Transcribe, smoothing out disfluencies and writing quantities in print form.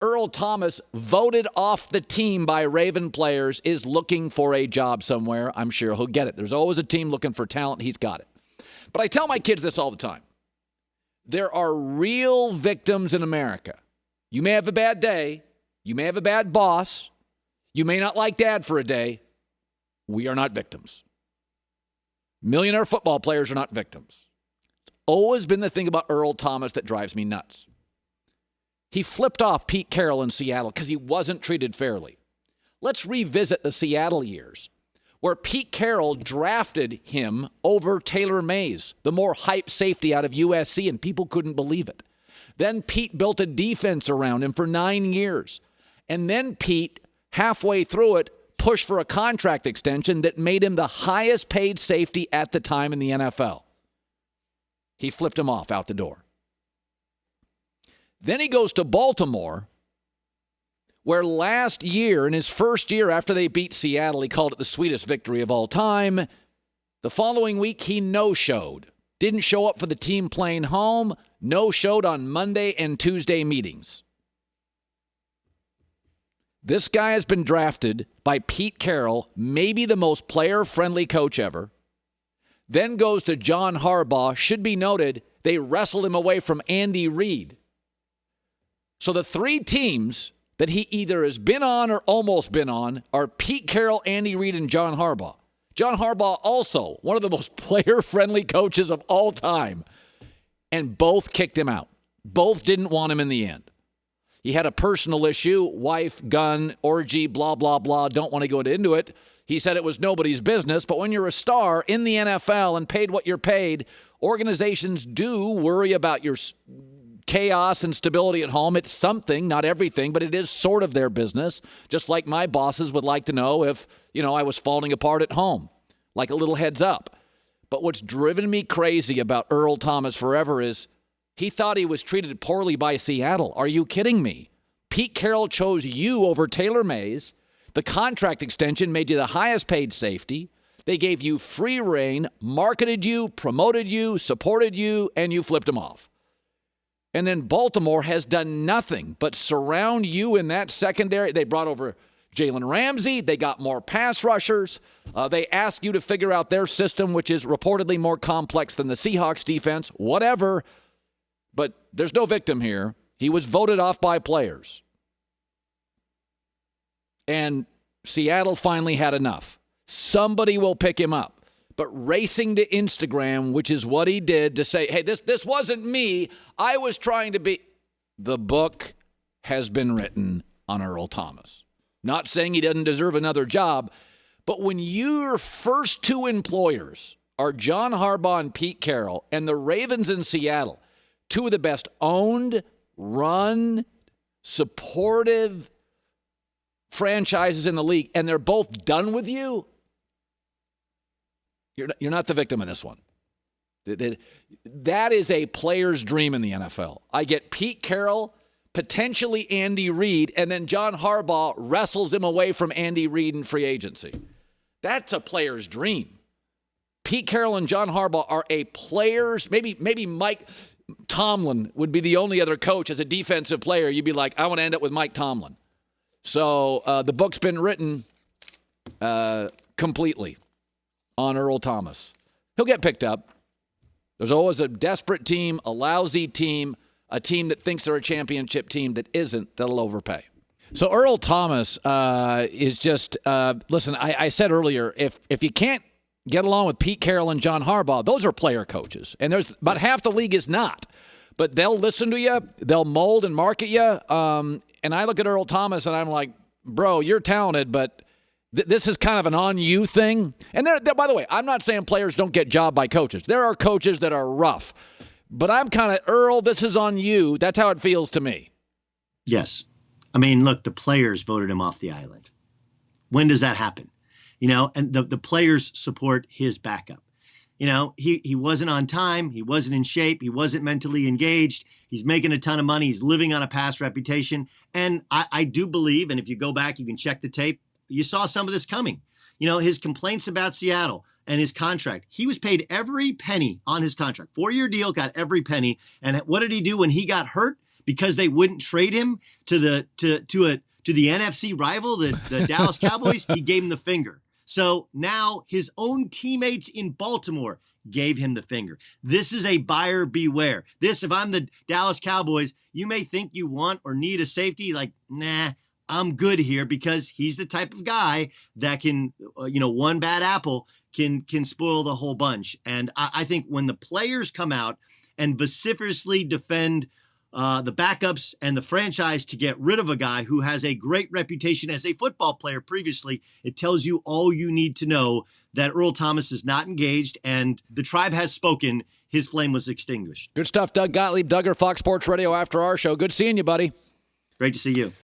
Earl Thomas, voted off the team by Raven players, is looking for a job somewhere. I'm sure he'll get it. There's always a team looking for talent. He's got it. But I tell my kids this all the time. There are real victims in America. You may have a bad day. You may have a bad boss. You may not like dad for a day. We are not victims. Millionaire football players are not victims. It's always been the thing about Earl Thomas that drives me nuts. He flipped off Pete Carroll in Seattle because he wasn't treated fairly. Let's revisit the Seattle years where Pete Carroll drafted him over Taylor Mays, the more hype safety out of USC, and people couldn't believe it. Then Pete built a defense around him for 9 years. And then Pete, halfway through it, pushed for a contract extension that made him the highest paid safety at the time in the NFL. He flipped him off out the door. Then he goes to Baltimore, where last year, in his first year after they beat Seattle, he called it the sweetest victory of all time. The following week, he no-showed. Didn't show up for the team playing home, no-showed on Monday and Tuesday meetings. This guy has been drafted by Pete Carroll, maybe the most player-friendly coach ever. Then goes to John Harbaugh. Should be noted, they wrestled him away from Andy Reid. So the three teams that he either has been on or almost been on are Pete Carroll, Andy Reid, and John Harbaugh. John Harbaugh also one of the most player-friendly coaches of all time. And both kicked him out. Both didn't want him in the end. He had a personal issue, wife, gun, orgy, blah, blah, blah. Don't want to go into it. He said it was nobody's business. But when you're a star in the NFL and paid what you're paid, organizations do worry about your chaos and stability at home. It's something, not everything, but it is sort of their business. Just like my bosses would like to know if, I was falling apart at home, like a little heads up. But what's driven me crazy about Earl Thomas forever is he thought he was treated poorly by Seattle. Are you kidding me? Pete Carroll chose you over Taylor Mays. The contract extension made you the highest paid safety. They gave you free reign, marketed you, promoted you, supported you, and you flipped him off. And then Baltimore has done nothing but surround you in that secondary. They brought over Jalen Ramsey. They got more pass rushers. They asked you to figure out their system, which is reportedly more complex than the Seahawks defense. Whatever. But there's no victim here. He was voted off by players. And Seattle finally had enough. Somebody will pick him up. But racing to Instagram, which is what he did, to say, hey, this wasn't me. I was trying to be. The book has been written on Earl Thomas. Not saying he doesn't deserve another job, but when your first two employers are John Harbaugh and Pete Carroll, and the Ravens in Seattle, two of the best owned, run, supportive franchises in the league, and they're both done with you, you're not the victim in this one. That is a player's dream in the NFL. I get Pete Carroll, potentially Andy Reid, and then John Harbaugh wrestles him away from Andy Reid in free agency. That's a player's dream. Pete Carroll and John Harbaugh are a player's, maybe Mike Tomlin would be the only other coach as a defensive player. You'd be like, I want to end up with Mike Tomlin. So the book's been written completely on Earl Thomas. He'll get picked up. There's always a desperate team, a lousy team, a team that thinks they're a championship team that isn't, that'll overpay. So Earl Thomas is just, listen, I said earlier, if you can't get along with Pete Carroll and John Harbaugh, those are player coaches. And there's about half the league is not. But they'll listen to you. They'll mold and market you. And I look at Earl Thomas and I'm like, bro, you're talented, but this is kind of an on-you thing. And by the way, I'm not saying players don't get jobbed by coaches. There are coaches that are rough. But I'm kind of, Earl, this is on you. That's how it feels to me. Yes. I mean, look, the players voted him off the island. When does that happen? And the players support his backup. He wasn't on time. He wasn't in shape. He wasn't mentally engaged. He's making a ton of money. He's living on a past reputation. And I do believe, and if you go back, you can check the tape, you saw some of this coming. His complaints about Seattle and his contract. He was paid every penny on his contract. 4-year deal, got every penny. And what did he do when he got hurt? because they wouldn't trade him to the NFC rival, the Dallas Cowboys, he gave him the finger. So now his own teammates in Baltimore gave him the finger. This is a buyer beware. This, if I'm the Dallas Cowboys, you may think you want or need a safety. Like, nah, I'm good here, because he's the type of guy that can, one bad apple can spoil the whole bunch. And I think when the players come out and vociferously defend the backups and the franchise to get rid of a guy who has a great reputation as a football player previously, it tells you all you need to know, that Earl Thomas is not engaged, and the tribe has spoken. His flame was extinguished. Good stuff, Doug Gottlieb, Duggar, Fox Sports Radio after our show. Good seeing you, buddy. Great to see you.